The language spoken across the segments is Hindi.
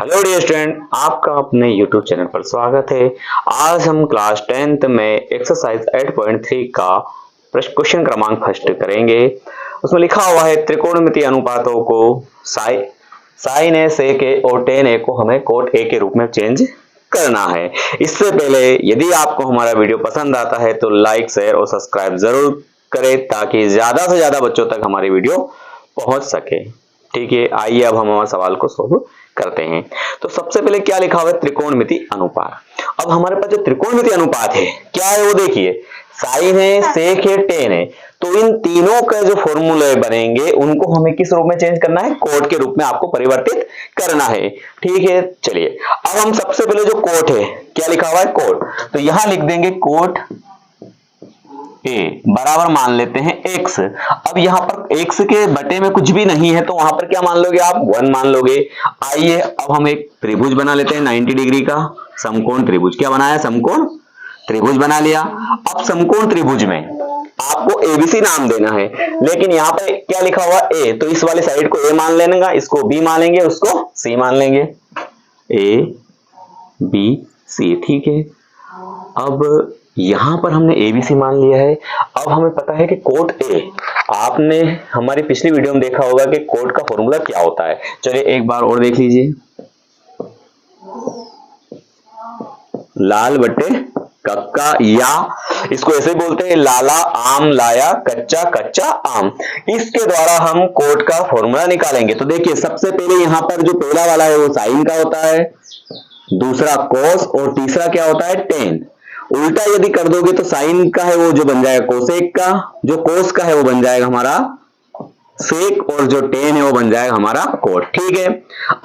हेलो डियर स्टूडेंट, आपका अपने YouTube चैनल पर स्वागत है। आज हम क्लास 10th में एक्सरसाइज 8.3 का क्वेश्चन क्रमांक फर्स्ट करेंगे। उसमें लिखा हुआ है त्रिकोणमितीय अनुपातों को साइन ए सेक ए और टेन ए को हमें कोट ए के रूप में चेंज करना है। इससे पहले यदि आपको हमारा वीडियो पसंद आता है तो लाइक, शेयर और सब्सक्राइब जरूर करें ताकि ज्यादा से ज्यादा बच्चों तक हमारी वीडियो पहुंच सके। ठीक है, आइए अब हम हमारे सवाल को सोल्व करते हैं। तो सबसे पहले क्या लिखा हुआ है, त्रिकोणमिति अनुपात। अब हमारे पास जो त्रिकोणमिति अनुपात है क्या है वो देखिए, साइन है, सेक है, टेन है। तो इन तीनों के जो फॉर्मूले बनेंगे उनको हमें किस रूप में चेंज करना है, कोट के रूप में आपको परिवर्तित करना है। ठीक है, चलिए अब हम सबसे पहले जो कोट है, क्या लिखा हुआ है कोट, तो यहां लिख देंगे कोट ए बराबर मान लेते हैं x। अब यहां पर x के बटे में कुछ भी नहीं है तो वहां पर क्या मान लोगे आप, 1 मान लोगे। आइए अब हम एक त्रिभुज बना लेते हैं 90 डिग्री का समकोण त्रिभुज। क्या बनाया, समकोण त्रिभुज बना लिया। अब समकोण त्रिभुज में आपको एबीसी नाम देना है, लेकिन यहाँ पे क्या लिखा हुआ ए, तो इस वाले साइड को ए मान लेना, इसको बी मान लेंगे, उसको सी मान लेंगे, ए बी सी। ठीक है, अब यहां पर हमने एबीसी मान लिया है। अब हमें पता है कि कोट ए, आपने हमारी पिछली वीडियो में देखा होगा कि कोट का फॉर्मूला क्या होता है। चलिए एक बार और देख लीजिए, लाल बटे कक्का, या इसको ऐसे बोलते हैं लाला आम लाया कच्चा कच्चा आम। इसके द्वारा हम कोट का फॉर्मूला निकालेंगे। तो देखिए सबसे पहले यहां पर जो पहला वाला है वो साइन का होता है, दूसरा कोस और तीसरा क्या होता है, टेन। उल्टा यदि कर दोगे तो साइन का है वो जो बन जाएगा कोसेक का, जो कोस का है वो बन जाएगा हमारा सेक, और जो टेन है वो बन जाएगा हमारा कोट। ठीक है,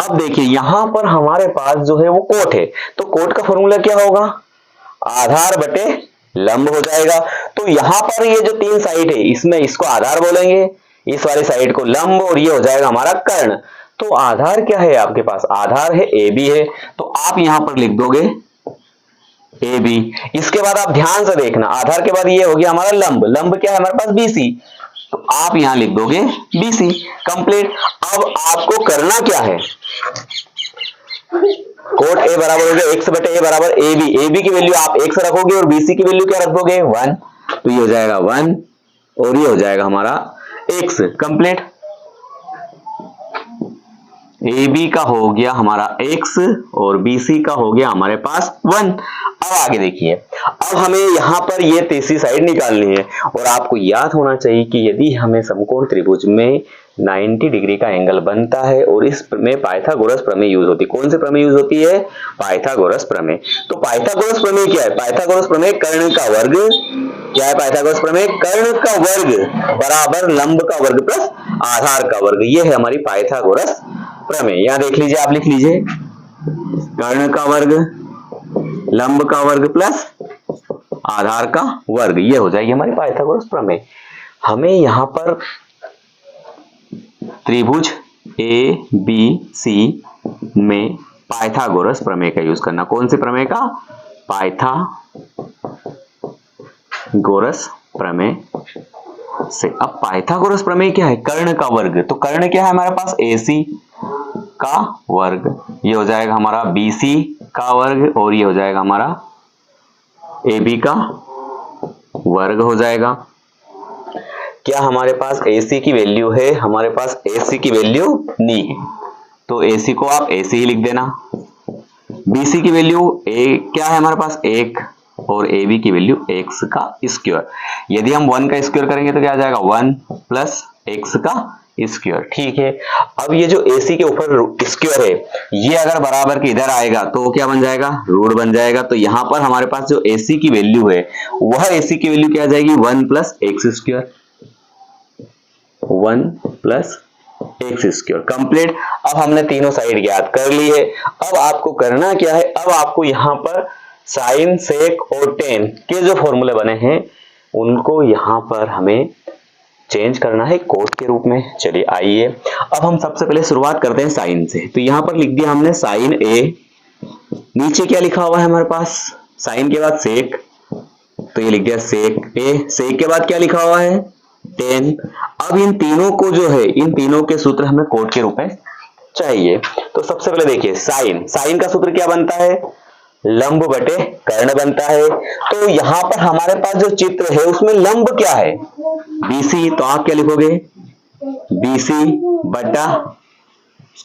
अब देखिए यहां पर हमारे पास जो है वो कोट है, तो कोट का फॉर्मूला क्या होगा, आधार बटे लंब हो जाएगा। तो यहां पर ये जो तीन साइड है इसमें इसको आधार बोलेंगे, इस वाली साइड को लंब, और ये हो जाएगा हमारा कर्ण। तो आधार क्या है आपके पास, आधार है ए बी है, तो आप यहां पर लिख दोगे ए बी। इसके बाद आप ध्यान से देखना, आधार के बाद ये हो गया हमारा लंब, लंब क्या है हमारे पास बीसी, तो आप यहां लिख दोगे बीसी। कंप्लीट। अब आपको करना क्या है, कोट ए बराबर हो गया एक्स बटे ए बराबर ए बी। ए बी की वैल्यू आप एक्स रखोगे और बीसी की वैल्यू क्या रख दोगे, 1। तो ये हो जाएगा 1 और ये हो जाएगा हमारा एक्स। कंप्लीट। ए बी का हो गया हमारा x और BC का हो गया हमारे पास 1। अब आगे देखिए, अब हमें यहां पर ये तीसरी साइड निकालनी है, और आपको याद होना चाहिए कि यदि हमें समकोण त्रिभुज में 90 डिग्री का एंगल बनता है और इस में पाइथागोरस प्रमेय यूज होती है। कौन सी प्रमेय यूज होती है, पाइथागोरस प्रमेय। तो पाइथागोरस प्रमेय क्या है, पाइथागोरस प्रमेय कर्ण का वर्ग, क्या है पाइथागोरस प्रमेय, कर्ण का वर्ग बराबर लंब का वर्ग प्लस आधार का वर्ग। ये है हमारी पाइथागोरस प्रमेय। यहां देख लीजिए, आप लिख लीजिए कर्ण का वर्ग, लंब का वर्ग प्लस आधार का वर्ग, ये हो जाएगी हमारी पाइथागोरस प्रमेय। हमें यहां पर त्रिभुज ए बी सी में पाइथागोरस प्रमेय का यूज करना। कौन से प्रमेय का, पाइथागोरस प्रमेय से। अब पाइथागोरस प्रमेय क्या है, कर्ण का वर्ग, तो कर्ण क्या है हमारे पास, AC का वर्ग, ये हो जाएगा हमारा BC का वर्ग, और ये हो जाएगा हमारा AB का वर्ग हो जाएगा। क्या हमारे पास AC की वैल्यू है, हमारे पास AC की वैल्यू नहीं है, तो AC को आप AC ही लिख देना। BC की वैल्यू क्या है हमारे पास 1, और AB की वैल्यू x का स्क्वायर। यदि हम 1 का स्क्वायर करेंगे तो क्या आ जाएगा, 1 प्लस x का स्क्वायर। ठीक है, अब ये जो AC के ऊपर स्क्वायर है, ये अगर बराबर के इधर आएगा तो क्या बन जाएगा, रूट बन जाएगा। तो यहां पर हमारे पास जो AC की वैल्यू है वह AC की वैल्यू क्या आ जाएगी, 1 plus x square, 1 plus x square. Complete. अब हमने तीनों साइड ज्ञात कर ली है। अब आपको करना क्या है, अब आपको यहां पर साइन, सेक और टेन के जो फॉर्मूले बने हैं उनको यहां पर हमें चेंज करना है कोट के रूप में। चलिए आइए अब हम सबसे पहले शुरुआत करते हैं साइन से। तो यहां पर लिख दिया हमने साइन ए, नीचे क्या लिखा हुआ है हमारे पास, साइन के बाद सेक, तो ये लिख दिया सेक ए। सेक के बाद क्या लिखा हुआ है, टेन। अब इन तीनों को जो है, इन तीनों के सूत्र हमें कोट के रूप में चाहिए। तो सबसे पहले देखिए साइन, साइन का सूत्र क्या बनता है, लंब बटे कर्ण बनता है। तो यहां पर हमारे पास जो चित्र है उसमें लंब क्या है, बीसी, तो आप क्या लिखोगे, बीसी बटा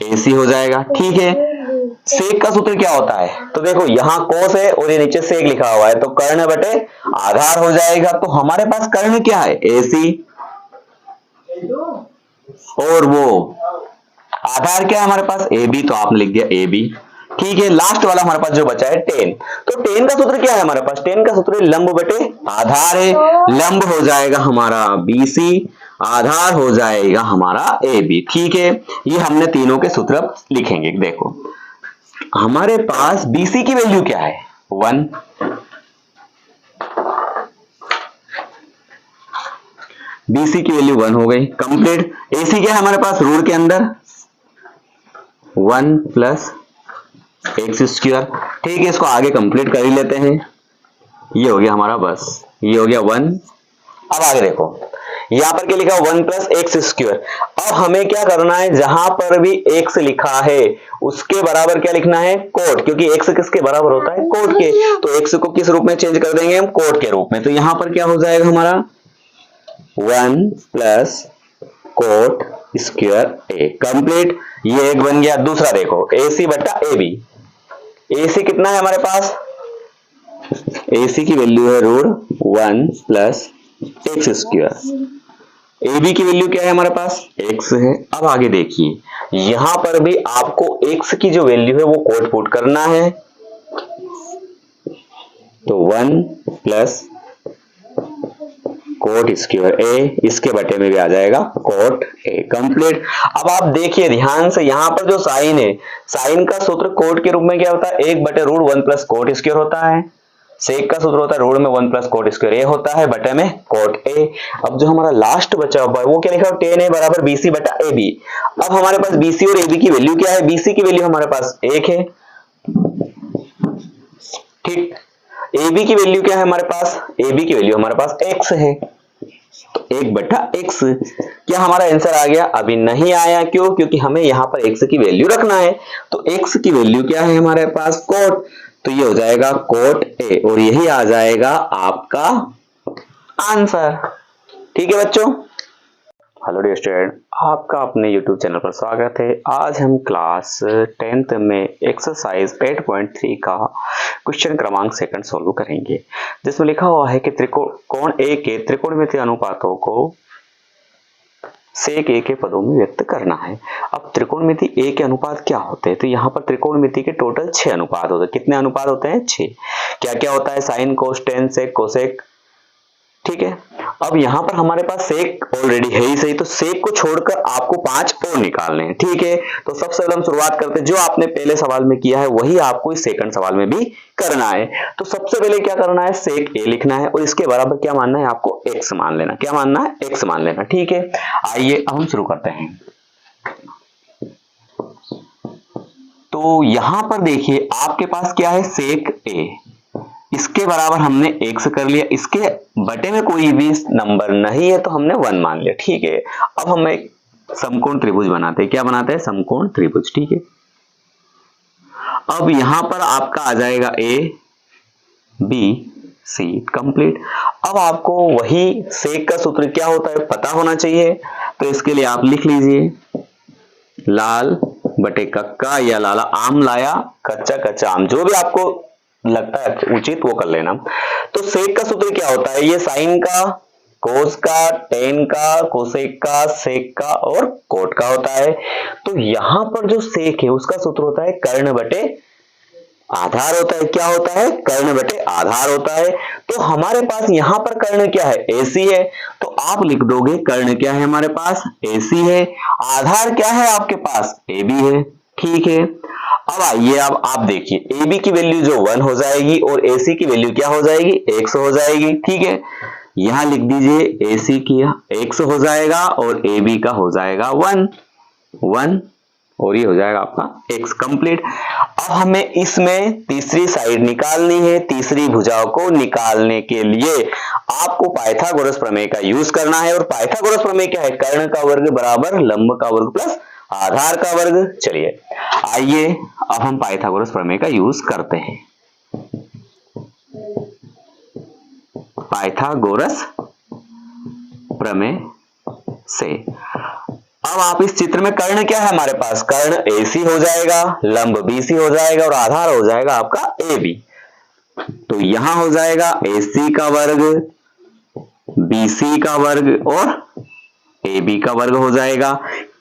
एसी हो जाएगा। ठीक है, सेक का सूत्र क्या होता है, तो देखो यहां कोस है और ये नीचे सेक लिखा हुआ है, तो कर्ण बटे आधार हो जाएगा। तो हमारे पास कर्ण क्या है, एसी, और वो आधार क्या है हमारे पास, ए बी, तो आपने लिख दिया ए बी। ठीक है, लास्ट वाला हमारे पास जो बचा है टेन, तो टेन का सूत्र क्या है हमारे पास, टेन का सूत्र लंब बटे आधार है, लंब हो जाएगा हमारा बीसी, आधार हो जाएगा हमारा ए बी। ठीक है, ये हमने तीनों के सूत्र लिखेंगे। देखो हमारे पास बीसी की वैल्यू क्या है, 1, बीसी की वैल्यू 1 हो गई, कंप्लीट। एसी क्या है हमारे पास, रूट के अंदर 1 प्लस एक्स स्क्वायर। ठीक है, इसको आगे कंप्लीट कर ही लेते हैं, ये हो गया हमारा, बस ये हो गया 1। अब आगे देखो यहां पर क्या लिखा, 1 प्लस एक्स स्क्वायर। अब हमें क्या करना है, जहां पर भी एक्स लिखा है उसके बराबर क्या लिखना है, कोट, क्योंकि एक्स किसके बराबर होता है, कोट के। तो एक्स को किस रूप में चेंज कर देंगे हम, कोट के रूप में। तो यहां पर क्या हो जाएगा हमारा 1 प्लस कोट स्क्वायर ए, कंप्लीट, ये एक बन गया। दूसरा देखो एसी बटा ए बी, एसी कितना है हमारे पास, एसी की वैल्यू है root 1 plus x square, A B की वैल्यू क्या है हमारे पास, एक्स है। अब आगे देखिए यहां पर भी आपको एक्स की जो वैल्यू है वो कोट पुट करना है, तो 1 प्लस कोट स्क्वायर ए, इसके बटे में भी आ जाएगा कोट ए, कंप्लीट। अब आप देखिए ध्यान से, यहां पर जो साइन है, साइन का सूत्र कोट के रूप में क्या होता है, 1 बटे रूट 1 प्लस कोट स्क्वायर होता है। सेक का सूत्र होता है रूट में 1 प्लस कोट स्क्वायर ए होता है, बटे में कोट ए। अब जो हमारा लास्ट बचा हुआ है वो क्या लिखा, टेन ए बराबर बीसी बटा ए बी। अब हमारे पास बीसी और ए बी की वैल्यू क्या है, बीसी की वैल्यू हमारे पास 1 है, ठीक। ए बी की वैल्यू क्या है हमारे पास, ए बी की वैल्यू हमारे पास x है, तो 1 बटा x। क्या हमारा आंसर आ गया, अभी नहीं आया, क्यों, क्योंकि हमें यहां पर x की वैल्यू रखना है। तो x की वैल्यू क्या है हमारे पास, कोट, तो ये हो जाएगा कोट ए, और यही आ जाएगा आपका आंसर। ठीक है बच्चों, हेलो डियर स्टूडेंट, आपका अपने YouTube चैनल पर स्वागत है। आज हम क्लास 10th में एक्सरसाइज 8.3 का क्वेश्चन क्रमांक 2 सोल्व करेंगे, जिसमें लिखा हुआ है कि त्रिकोण ए के त्रिकोणमितीय अनुपातों को सेक ए के पदों में व्यक्त करना है। अब त्रिकोणमिति ए के अनुपात क्या होते हैं, तो यहाँ पर त्रिकोणमिति के टोटल 6 अनुपात होते हैं। कितने अनुपात होते हैं, 6। क्या क्या होता है, साइन, कोस, टेन, सेक, कोसेक। ठीक है, अब यहां पर हमारे पास सेक ऑलरेडी है ही सही, तो सेक को छोड़कर आपको 5 और निकालने हैं। ठीक है, तो सबसे पहले हम शुरुआत करते हैं, जो आपने पहले सवाल में किया है वही आपको इस सेकंड सवाल में भी करना है। तो सबसे पहले क्या करना है, सेक ए लिखना है और इसके बराबर क्या मानना है आपको, एक्स मान लेना। क्या मानना है, एक्स मान लेना। ठीक है, आइए अब हम शुरू करते हैं। तो यहां पर देखिए आपके पास क्या है, सेक ए, इसके बराबर हमने x कर लिया, इसके बटे में कोई भी नंबर नहीं है तो हमने 1 मान लिया। ठीक है, अब हम एक समकोण त्रिभुज बनाते हैं। क्या बनाते हैं, समकोण त्रिभुज। ठीक है, अब यहां पर आपका आ जाएगा a b c, कंप्लीट। अब आपको वही सेक का सूत्र क्या होता है पता होना चाहिए, तो इसके लिए आप लिख लीजिए, लाल बटे कक्का या लाला, आम लाया कच्चा कच्चा आम, जो भी आपको लगता है उचित वो कर लेना। तो सेक का सूत्र क्या होता है, ये साइन का, कोस का, टेन का, कोसेक का, सेक का और कोट का होता है। तो यहां पर जो सेक है उसका सूत्र होता है कर्ण बटे आधार होता है। क्या होता है, कर्ण बटे आधार होता है। तो हमारे पास यहां पर कर्ण क्या है, एसी है, तो आप लिख दोगे कर्ण क्या है हमारे पास, एसी है, आधार क्या है आपके पास, एबी है। ठीक है, अब आइए अब आप देखिए, ए बी की वैल्यू जो 1 हो जाएगी और ए सी की वैल्यू क्या हो जाएगी, x हो जाएगी। ठीक है, यहां लिख दीजिए ए सी की x हो जाएगा और ए बी का हो जाएगा 1 और ये हो जाएगा आपका x, कंप्लीट। अब हमें इसमें तीसरी साइड निकालनी है। तीसरी भुजाओं को निकालने के लिए आपको पाइथागोरस प्रमेय का यूज करना है, और पाइथागोरस प्रमेय क्या है, कर्ण का वर्ग बराबर लंब का वर्ग प्लस आधार का वर्ग। चलिए आइए अब हम पाइथागोरस प्रमेय का यूज करते हैं। पाइथागोरस प्रमेय से अब आप इस चित्र में कर्ण क्या है हमारे पास, कर्ण AC हो जाएगा, लंब BC हो जाएगा और आधार हो जाएगा आपका AB। तो यहां हो जाएगा AC का वर्ग, BC का वर्ग और AB का वर्ग हो जाएगा।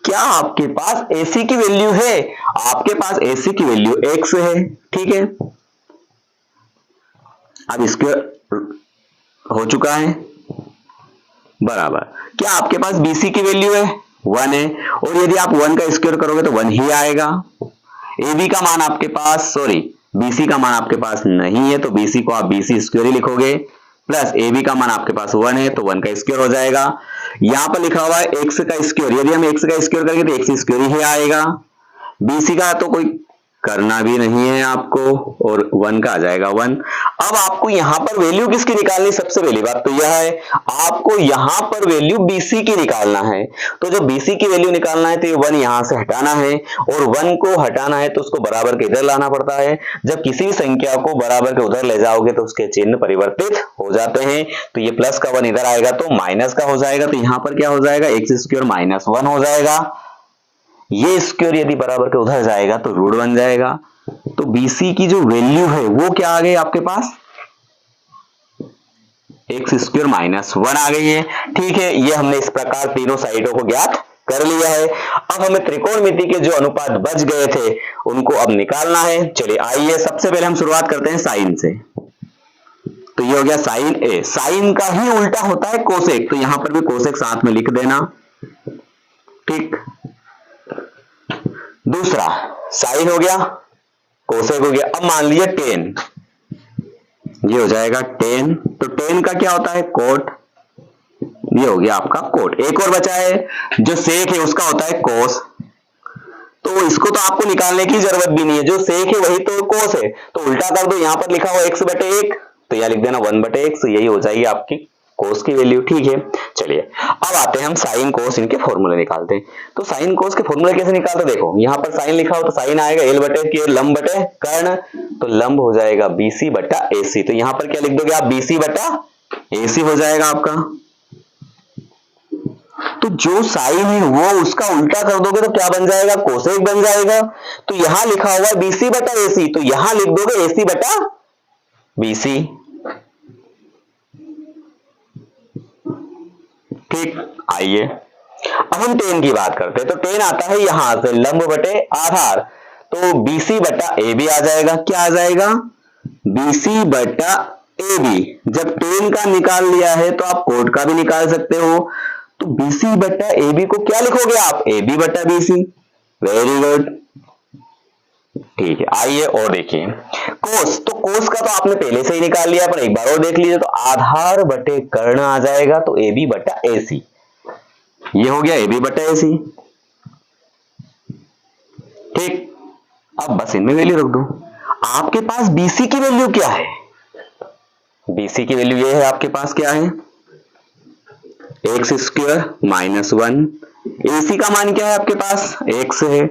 क्या आपके पास AC की वैल्यू है? आपके पास AC की वैल्यू x है, ठीक है। अब स्क्वायर हो चुका है बराबर। क्या आपके पास BC की वैल्यू है? 1 है, और यदि आप 1 का स्क्वायर करोगे तो 1 ही आएगा। AB का मान आपके पास, BC का मान आपके पास नहीं है, तो BC को आप BC स्क्वायर ही लिखोगे, प्लस AB का मान आपके पास 1 है, तो 1 का स्क्वायर हो जाएगा। यहां पर लिखा हुआ है x का स्क्वायर, यदि हम x का स्क्वायर करेंगे तो x स्क्वायर ही आएगा। BC का तो कोई करना भी नहीं है आपको, और 1 का आ जाएगा 1। अब आपको यहां पर वैल्यू किसकी निकालनी? सबसे पहली बात तो यह है, आपको यहां पर वैल्यू BC की निकालना है। तो जो BC की वैल्यू निकालना है तो ये 1 यहां से हटाना है, और 1 को हटाना है तो उसको बराबर के इधर लाना पड़ता है। जब किसी भी संख्या को बराबर के उधर ले जाओगे तो उसके चिन्ह परिवर्तित हो जाते हैं। तो ये प्लस का 1 इधर आएगा तो माइनस का हो जाएगा, तो यहां पर क्या हो जाएगा, x स्क्वायर माइनस 1 हो जाएगा। ये स्क्वायर यदि बराबर के उधर जाएगा तो रूट बन जाएगा। तो BC की जो वैल्यू है वो क्या आ गई आपके पास, x स्क्वायर माइनस 1 आ गई है, ठीक है। ये हमने इस प्रकार तीनों साइडों को ज्ञात कर लिया है। अब हमें त्रिकोणमिति के जो अनुपात बच गए थे उनको अब निकालना है। चलिए आइए सबसे पहले हम शुरुआत करते हैं साइन से। तो ये हो गया साइन A, साइन का ही उल्टा होता है कोसेक, तो यहां पर भी कोसेक साथ में लिख देना, ठीक। दूसरा साइन हो गया, कोसेक हो गया। अब मान लीजिए टेन, ये हो जाएगा टेन, तो टेन का क्या होता है, कोट, ये हो गया आपका कोट। एक और बचा है जो सेक है, उसका होता है कोस। तो इसको तो आपको निकालने की जरूरत भी नहीं है, जो सेक है वही तो कोस है। तो उल्टा कर दो, यहां पर लिखा हुआ x बटे 1, तो यहां लिख देना 1 बटे x, यही हो जाएगी आपकी कोस की वैल्यू, ठीक है। चलिए अब आते हैं हम साइन कोस, इनके फॉर्मूले निकालते हैं। तो साइन कोस के फॉर्मूले कैसे निकालते, देखो यहां पर साइन लिखा हो तो साइन आएगा l बटे के लंब बटे कर्ण, तो लंब हो जाएगा BC बटा AC। तो यहां पर क्या लिख दोगे आप, BC बटा AC हो जाएगा आपका। तो जो साइन है वो उसका उल्टा कर दोगे तो क्या बन जाएगा, कोसेक बन जाएगा। तो यहां लिखा हुआ है BC बटा AC, तो यहां लिख दोगे AC बटा BC, ठीक। आइए अब हम टेन की बात करते हैं। तो टेन आता है यहां से लंब बटे आधार, तो BC बटा AB आ जाएगा। क्या आ जाएगा, BC बटा AB। जब टेन का निकाल लिया है तो आप कोट का भी निकाल सकते हो। तो BC बटा AB को क्या लिखोगे आप, AB बटा BC। वेरी गुड, ठीक है। आइए और देखिए कोस, तो कोस का तो आपने पहले से ही निकाल लिया, पर एक बार और देख लीजिए। तो आधार बटे कर्ण आ जाएगा, तो AB बटा AC, ये हो गया AB बटा AC, ठीक। अब बस इनमें वैल्यू रख दो। आपके पास BC की वैल्यू क्या है, BC की वैल्यू ये है आपके पास, क्या है, x स्क्वायर माइनस 1। AC का मान क्या है आपके पास, x है,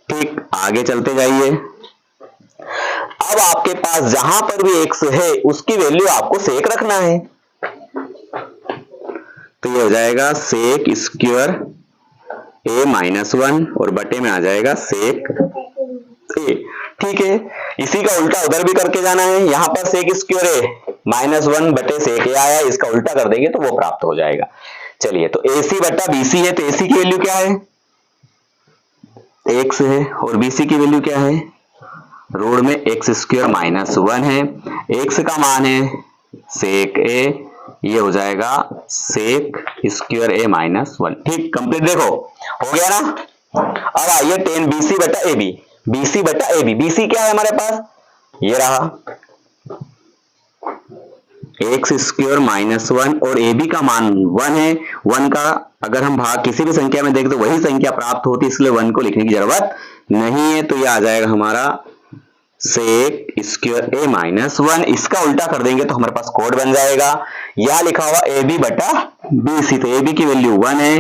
ठीक। आगे चलते जाइए। अब आपके पास जहां पर भी x है उसकी वैल्यू आपको सेक रखना है, तो ये हो जाएगा सेक स्क्वायर a माइनस 1 और बटे में आ जाएगा सेक a, ठीक है। इसी का उल्टा उधर भी करके जाना है। यहां पर सेक स्क्वायर a माइनस 1 बटे सेक a आया, इसका उल्टा कर देंगे तो वो प्राप्त हो जाएगा। चलिए तो AC बटा BC है, तो AC की वैल्यू क्या है, x है, और BC की वैल्यू क्या है, रोड में x स्क्वायर माइनस 1 है, x का मान है सेक a, ये हो जाएगा सेक स्क्वायर a माइनस 1, ठीक। कंप्लीट, देखो हो गया ना। अब आइए टेन BC बटा AB, BC बटा AB। BC क्या है हमारे पास, ये रहा x स्क्वायर माइनस 1, और AB का मान 1 है। 1 का अगर हम भाग किसी भी संख्या में देखें तो वही संख्या प्राप्त होती है, इसलिए 1 को लिखने की जरूरत नहीं है। तो ये आ जाएगा हमारा सेक स्क्वायर a माइनस 1। इसका उल्टा कर देंगे तो हमारे पास कोड बन जाएगा। यहां लिखा हुआ AB बटा BC, तो AB की वैल्यू 1 है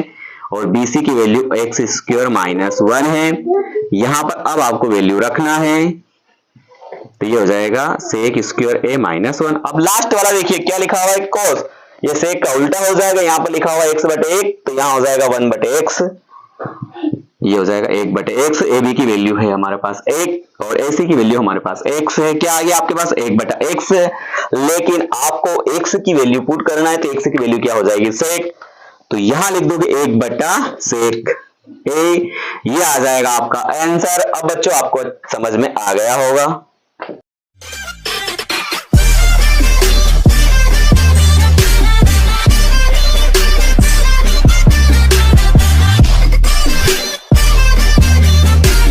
और BC की वैल्यू x स्क्वायर माइनस 1 है। यहां पर अब आपको वैल्यू रखना है, तो ये हो जाएगा सेक स्क्वायर a माइनस 1। अब लास्ट वाला देखिए क्या लिखा हुआ है, cos, ये सेक का उल्टा हो जाएगा, यहाँ पर लिखा हुआ है x बटे 1, तो यहाँ हो जाएगा 1 बटे x, ये हो जाएगा 1 बटे x। ए बी की वैल्यू है हमारे पास 1 और AC की वैल्यू हमारे पास x है। क्या आ गया आपके पास 1 बटा x है, लेकिन आपको x की वैल्यू पुट करना है, तो x की वैल्यू क्या हो जाएगी सेक, तो यहां लिख दोगे 1 बटा सेक a, ये आ जाएगा आपका आंसर। अब बच्चों आपको समझ में आ गया होगा।